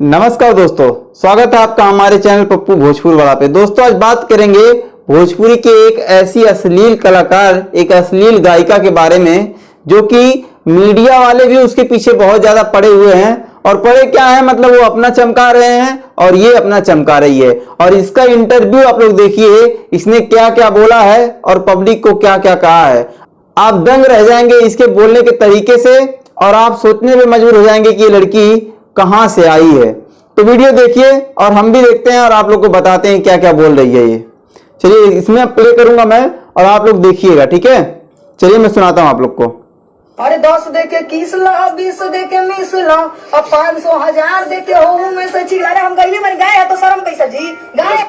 नमस्कार दोस्तों, स्वागत है आपका हमारे चैनल पप्पू भोजपुर वाला पे। दोस्तों आज बात करेंगे भोजपुरी के एक ऐसी अश्लील कलाकार, एक अश्लील गायिका के बारे में जो कि मीडिया वाले भी उसके पीछे बहुत ज्यादा पड़े हुए हैं। और पड़े क्या है, मतलब वो अपना चमका रहे हैं और ये अपना चमका रही है। और इसका इंटरव्यू आप लोग देखिए, इसने क्या क्या बोला है और पब्लिक को क्या क्या कहा है। आप दंग रह जाएंगे इसके बोलने के तरीके से और आप सोचने में मजबूर हो जाएंगे कि ये लड़की कहां से आई है। तो वीडियो देखिए और हम भी देखते हैं और आप लोग को बताते हैं क्या क्या बोल रही है ये। चलिए इसमें प्ले करूंगा मैं और आप लोग देखिएगा, ठीक है। चलिए मैं सुनाता हूं आप लोग को। अरे 10 देके 20 ला, 20 देके 20 ला, अब 500 1000 देके हो में से चिल्ला रहे। हम गईले मर गए तो शर्म कैसा जी गाय।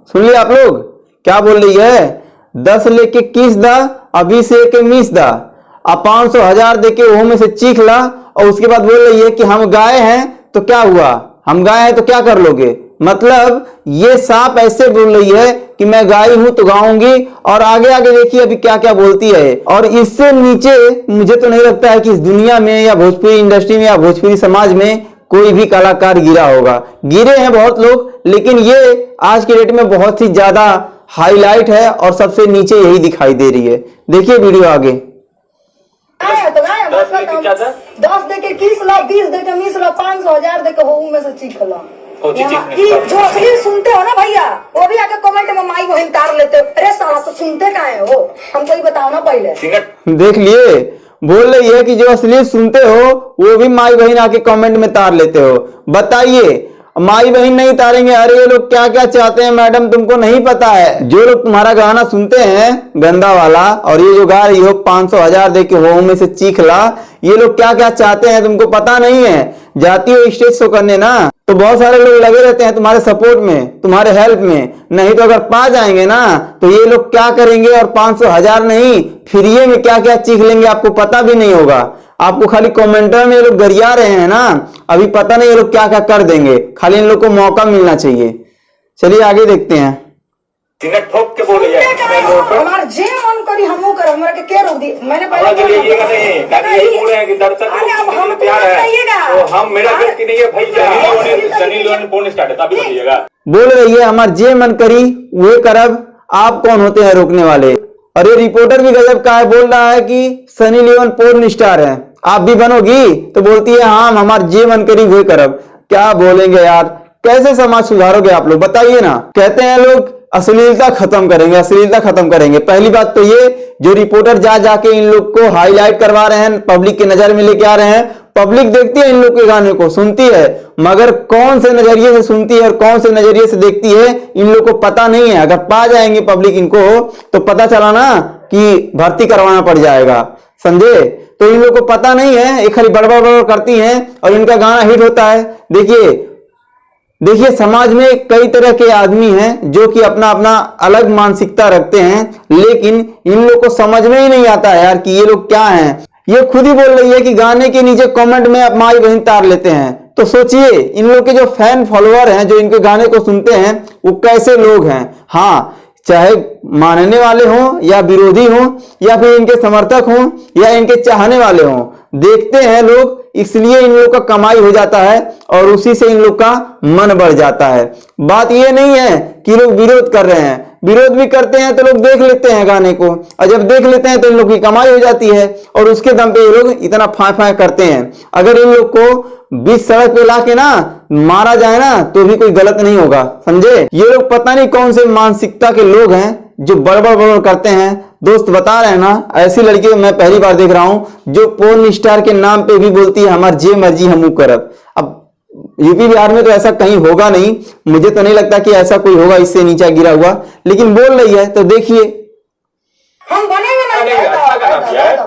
सुनिए आप लोग क्या बोल रही है। 10 लेके 21 दा, अभी से के 20 दा, अब 500 1000 देके ओह में से चीख ला। और उसके बाद बोल रही है कि हम गाय हैं तो क्या हुआ, हम गाय हैं तो क्या कर लोगे। मतलब ये साफ ऐसे बोल रही है कि मैं गाय हूं तो गाऊंगी। और आगे आगे देखिए अभी क्या क्या बोलती है। और इससे नीचे मुझे तो नहीं लगता है कि इस दुनिया में या भोजपुरी इंडस्ट्री में या भोजपुरी समाज में कोई भी कलाकार गिरा होगा। गिरे हैं बहुत लोग, लेकिन ये आज के डेट में बहुत ही ज्यादा हाईलाइट है और सबसे नीचे यही दिखाई दे रही है। देखिए वीडियो आगे। 10 देके 20 ला, 20 देके 20 ला, 500 1000 देके हो में से चीख ला। जो असली सुनते हो ना भैया, वो भी आके कमेंट में माई बहन तार लेते हो। अरे साला तो सुनते का है हो, हमको ही बताओ ना पहले। देख लिए, बोल रही है कि जो असली सुनते हो वो भी माई बहन आके कमेंट में तार लेते हो। बताइए, माई बहन नहीं तारेंगे। अरे ये लोग क्या क्या चाहते हैं मैडम, तुमको नहीं पता है। जो लोग तुम्हारा गाना सुनते हैं गंदा वाला और ये जो गा रही हो 500 1000 देके हो में से चीख ला, ये लोग क्या क्या चाहते हैं तुमको पता नहीं है। जाती हो स्टेज शो करने ना, तो बहुत सारे लोग लगे रहते हैं तुम्हारे सपोर्ट में, तुम्हारे हेल्प में। नहीं तो अगर पा जाएंगे ना तो ये लोग क्या करेंगे और 500 1000 नहीं फ्री में क्या क्या चीख लेंगे आपको पता भी नहीं होगा। आपको खाली कमेंटर में ये लोग गरिया रहे हैं ना, अभी पता नहीं ये लोग क्या क्या कर देंगे। खाली इन लोग को मौका मिलना चाहिए। चलिए आगे देखते हैं। ठोक के बोले हमार जे मन करी हमू कर, हमरा के रोक दी। मैंने पहले यही बोले हैं कि दर्शक हम प्यार है तो हम मेरा गलती नहीं है भाई। सनी लियोन कौन स्टार्ट है तभी बताइएगा। बोल रही है हमार जे मन करी वे करब, आप कौन होते हैं रोकने वाले। और ये रिपोर्टर भी गजब का है, बोल रहा है कि सनी लियोन पोर्न स्टार है, आप भी बनोगी। तो बोलती है हाँ हमार जे मन करी वे करब। क्या बोलेंगे यार, कैसे समाज सुधारोगे आप लोग बताइए ना। कहते हैं लोग अश्लीलता खत्म करेंगे, अश्लीलता खत्म करेंगे। पहली बात तो ये जो रिपोर्टर जा जाके इन लोग को हाईलाइट करवा रहे हैं, पब्लिक के नजर में लेके आ रहे हैं। पब्लिक देखती है इन लोग के गाने को, सुनती है, मगर कौन से नजरिए से सुनती है और कौन से नजरिए से देखती है इन लोग को पता नहीं है। अगर पा जाएंगे पब्लिक इनको तो पता चला ना कि भर्ती करवाना पड़ जाएगा, समझे। तो इन लोग को पता नहीं है, एक खाली बड़बड़ बड़बड़ करती हैं और इनका गाना हिट होता है। देखिए समाज में कई तरह के आदमी हैं जो कि अपना अपना अलग मानसिकता रखते हैं, लेकिन इन लोग को समझ में ही नहीं आता है यार कि ये लोग क्या हैं। ये खुद ही बोल रही है कि गाने के नीचे कमेंट में आप माई बहन तार लेते हैं। तो सोचिए इन लोग के जो फैन फॉलोअर हैं जो इनके गाने को सुनते हैं वो कैसे लोग हैं। हाँ, चाहे मानने वाले हों या विरोधी हों या फिर इनके समर्थक हों या इनके चाहने वाले हों, देखते हैं लोग, इसलिए इन लोग का कमाई हो जाता है और उसी से इन लोग का मन बढ़ जाता है। बात ये नहीं है कि लोग विरोध कर रहे हैं, विरोध भी करते हैं तो लोग देख लेते हैं गाने को, और जब देख लेते हैं तो इन लोग की कमाई हो जाती है और उसके दम पे ये लोग इतना फाय फाय करते हैं। अगर इन लोग को बीच सड़क पे ला के ना मारा जाए ना तो भी कोई गलत नहीं होगा, समझे। ये लोग पता नहीं कौन से मानसिकता के लोग हैं जो बड़बड़ बड़बड़ करते हैं। दोस्त बता रहे हैं ना, ऐसी लड़की मैं पहली बार देख रहा हूं जो पोर्न स्टार के नाम पे भी बोलती है हमार जे मर्जी हम करब। अब यूपी बिहार में तो ऐसा कहीं होगा नहीं, मुझे तो नहीं लगता कि ऐसा कोई होगा इससे नीचा गिरा हुआ, लेकिन बोल रही है। तो देखिए हम बनेंगे ना,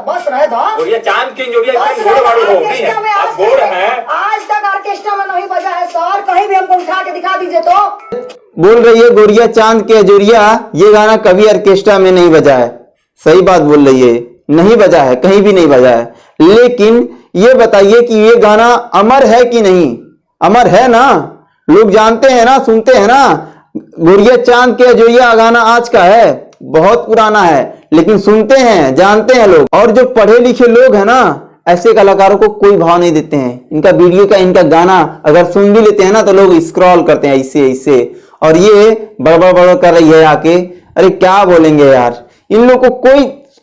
बस रहे दो। ये चांद की जोड़िया आप बोल रहे हैं आज तक ऑर्केस्ट्रा में नहीं बजा है सर, कहीं भी हमको उठा के दिखा दीजिए। तो बोल रही है गोरिया चांद के जोरिया ये गाना कभी ऑर्केस्ट्रा में नहीं बजा है। सही बात बोल रही है, नहीं बजा है, कहीं भी नहीं बजा है। लेकिन ये बताइए कि ये गाना अमर है कि नहीं। अमर है ना, लोग जानते हैं ना, सुनते हैं ना। गोरिया चांद के जोरिया गाना आज का है, बहुत पुराना है, लेकिन सुनते हैं, जानते हैं लोग। और जो पढ़े लिखे लोग हैं ना, ऐसे कलाकारों को कोई भाव नहीं देते हैं। इनका वीडियो का, इनका गाना अगर सुन भी लेते हैं ना तो लोग स्क्रॉल करते हैं ऐसे ऐसे, और ये बड़बड़ बड़बड़ कर रही है आके। अरे क्या बोलेंगे यार, इन लोग को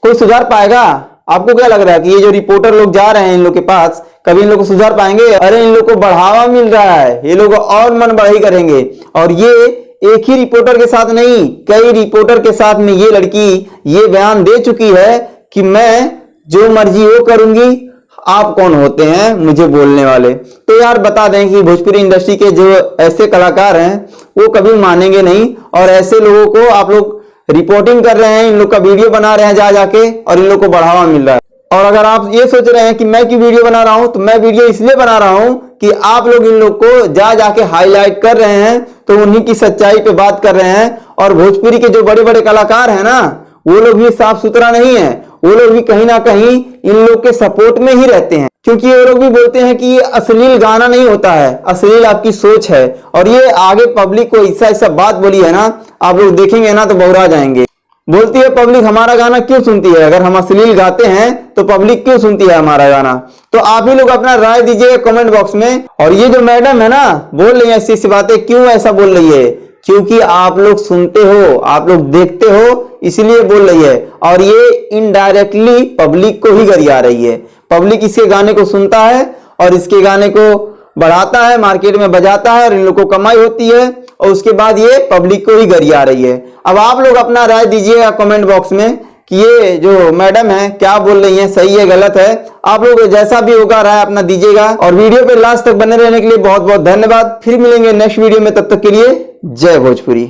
कोई सुधार पाएगा? आपको क्या लग रहा है कि ये जो रिपोर्टर लोग जा रहे हैं इन लोग के पास, कभी इन लोग को सुधार पाएंगे? अरे इन लोग को बढ़ावा मिल रहा है, ये लोग और मन बढ़ाई करेंगे। और ये एक ही रिपोर्टर के साथ नहीं, कई रिपोर्टर के साथ में ये लड़की ये बयान दे चुकी है कि मैं जो मर्जी वो करूंगी, आप कौन होते हैं मुझे बोलने वाले। तो यार बता दें कि भोजपुरी इंडस्ट्री के जो ऐसे कलाकार हैं वो कभी मानेंगे नहीं, और ऐसे लोगों को आप लोग रिपोर्टिंग कर रहे हैं, इन लोग का वीडियो बना रहे हैं जा जाके, और इन लोग को बढ़ावा मिल रहा है। और अगर आप ये सोच रहे हैं कि मैं क्यों वीडियो बना रहा हूं, तो मैं वीडियो इसलिए बना रहा हूं कि आप लोग इन लोग को जा जाके हाईलाइट कर रहे हैं, तो उन्हीं की सच्चाई पे बात कर रहे हैं। और भोजपुरी के जो बड़े बड़े कलाकार हैं ना, वो लोग भी साफ सुथरा नहीं है, वो लोग भी कहीं ना कहीं इन लोग के सपोर्ट में ही रहते हैं, क्योंकि ये लोग भी बोलते हैं कि ये अश्लील गाना नहीं होता है, अश्लील आपकी सोच है। और ये आगे पब्लिक को ऐसा ऐसा बात बोली है ना, आप लोग देखेंगे ना तो बौरा जाएंगे। बोलती है पब्लिक हमारा गाना क्यों सुनती है, अगर हम अश्लील गाते हैं तो पब्लिक क्यों सुनती है हमारा गाना? तो आप ही लोग अपना राय दीजिएगा कमेंट बॉक्स में। और ये जो मैडम है ना, बोल रही है ऐसी ऐसी बातें, क्यों ऐसा बोल रही है? क्योंकि आप लोग सुनते हो, आप लोग देखते हो, इसलिए बोल रही है। और ये इनडायरेक्टली पब्लिक को ही गरिया रही है। पब्लिक इसके गाने को सुनता है और इसके गाने को बढ़ाता है, मार्केट में बजाता है, और इन लोग को कमाई होती है, और उसके बाद ये पब्लिक को ही गरिया रही है। अब आप लोग अपना राय दीजिएगा कमेंट बॉक्स में कि ये जो मैडम है क्या बोल रही है, सही है गलत है। आप लोग जैसा भी होगा राय अपना दीजिएगा। और वीडियो पे लास्ट तक बने रहने के लिए बहुत बहुत धन्यवाद। फिर मिलेंगे नेक्स्ट वीडियो में, तब तक के लिए जय भोजपुरी।